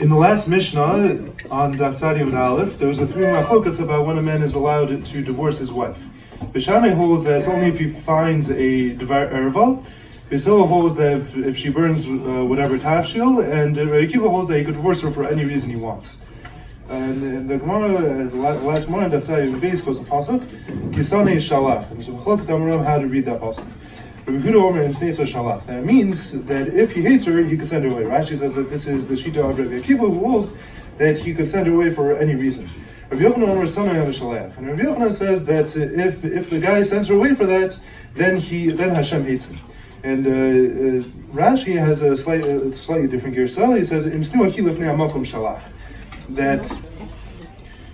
In the last Mishnah on Daf Tzadi Yud Aleph, there was a three machlokas about when a man is allowed to divorce his wife. Bishamai holds that it's only if he finds a Dvar Erva. Bisila holds that if she burns whatever tafshil, and Akiva holds that he could divorce her for any reason he wants. And the Gemara, the last Gemara in Daf Tzadi Yud Beis goes a pasuk, Kisane Shalach. And so machlokas Amaram how to read that pasuk. That means that if he hates her, he could send her away. Rashi says that this is the Shita of Rabbi Akiva, who holds that he could send her away for any reason. Rabbi Yochanan says that if the guy sends her away for that, then Hashem hates him. And Rashi has a slightly different girsa. He says that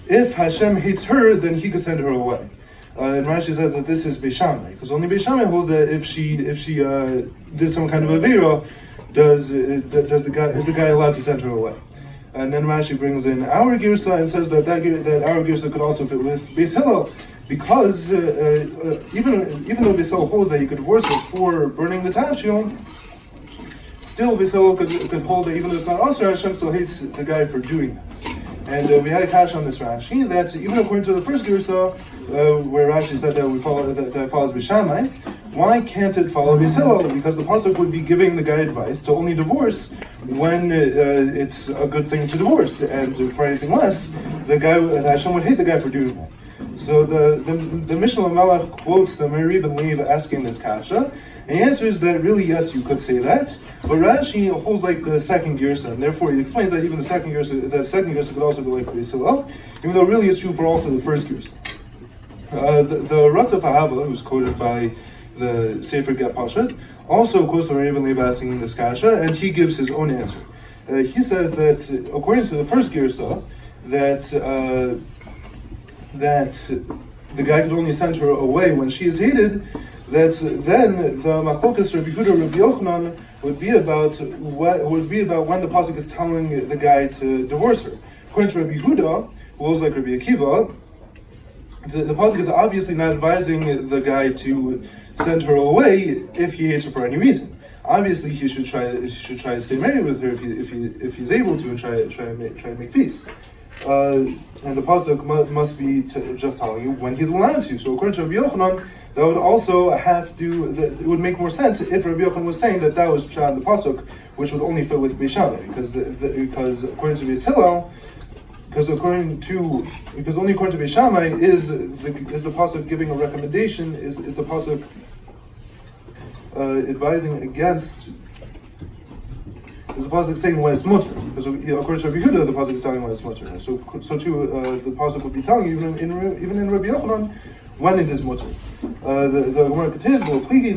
if Hashem hates her, then he could send her away. And Rashi said that this is Beishamai, because only Beishamai holds that if she did some kind of avera, is the guy allowed to send her away? And then Rashi brings in our girsa and says that our girsa could also fit with Beis Hillel, because even though Beis Hillel holds that he could divorce her for burning the tafshil, still Beis Hillel could hold that even though it's not also Hashem still hates the guy for doing that. And we had a cash on this Rashi that even according to the first Girsa, where Rashi said that that follows Bishamai, why can't it follow Beis Hillel? Because the pasuk would be giving the guy advice to only divorce when it's a good thing to divorce, and for anything less, Hashem would hate the guy for doing that. So the Mishnah Malach quotes the Meiri ben Lev asking this kasha. And the answer is that really, yes, you could say that, but Rashi holds like the second girsa, and therefore he explains that even the second girsa could also be like Beis Hillel, even though really it's true for also the first girsa. The Ratzaf Ahava, who's quoted by the Sefer Get Pashat, also quotes the Raven Lev asking this kasha, and he gives his own answer. He says that according to the first girsa, that the guy could only send her away when she is hated. That then the machlokas Rabbi Yehuda Rabbi Yochanan would be about when the pasuk is telling the guy to divorce her. According to Rabbi Yehuda, who was like Rabbi Akiva, the pasuk is obviously not advising the guy to send her away if he hates her for any reason. Obviously, he should try to stay married with her if he's able to, and try to make peace. And the pasuk must be just telling you when he's allowed to. So according to Rabbi Yochanan, that would also it would make more sense if Rabbi Yochanan was saying that was pshat in the pasuk, which would only fit with Beishamai, because according to Beis Hillel, only according to Beishamai is the pasuk giving a recommendation, is the pasuk advising against. Is the pasuk saying when it's mutter? Because according to Rabbi Yehuda, the pasuk is telling when it's mutter. So too, the pasuk would be telling you even in Rabbi Yochanan when it is mutter. The Gemara continues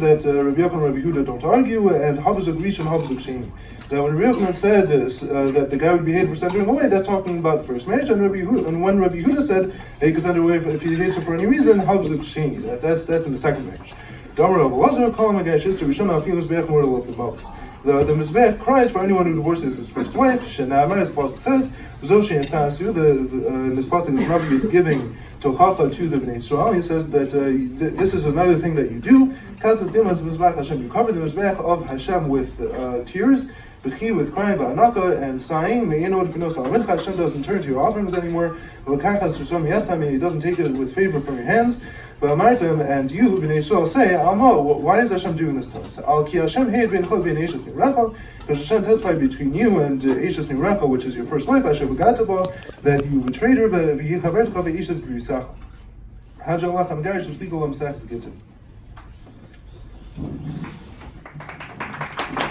that Rabbi Yochanan and Rabbi Yehuda don't argue, and Havazuk Rish and Havazuk Sheni. That when Rabbi Yochanan said that the guy would be hated for sending him away, that's talking about the first marriage, and when Rabbi Yehuda said that he could send her away if he hates her for any reason, Havazuk Sheni. That's in the second marriage. The Mizbech cries for anyone who divorces his first wife. Shenamar, as the pasuk says, Zoshi and Tasu. This pasuk that Rabbi is giving tochacha to the Bnei Yisrael. He says that this is another thing that you do. Kasdas dimas Mizbech Hashem. You cover the Mizbech of Hashem with tears, b'chi with crying, va'anaka and sighing. Me'enod v'nos alamincha. Hashem doesn't turn to your offerings anymore. V'kachas susam yadchem. He doesn't take it with favor from your hands. But Martim and you, Bnei Yisrael, say, Alma, why is Hashem doing this to us? Al ki Hashem heid v'inchol v'in Eishes Nirecha, because Hashem testified between you and Eishes Nirecha, which is your first wife, Hashem v'gataba, that you betrayed her, v'yichavertcha v'Eishes b'yisacha. Hajalach am garish v'spikol am sachs gittin.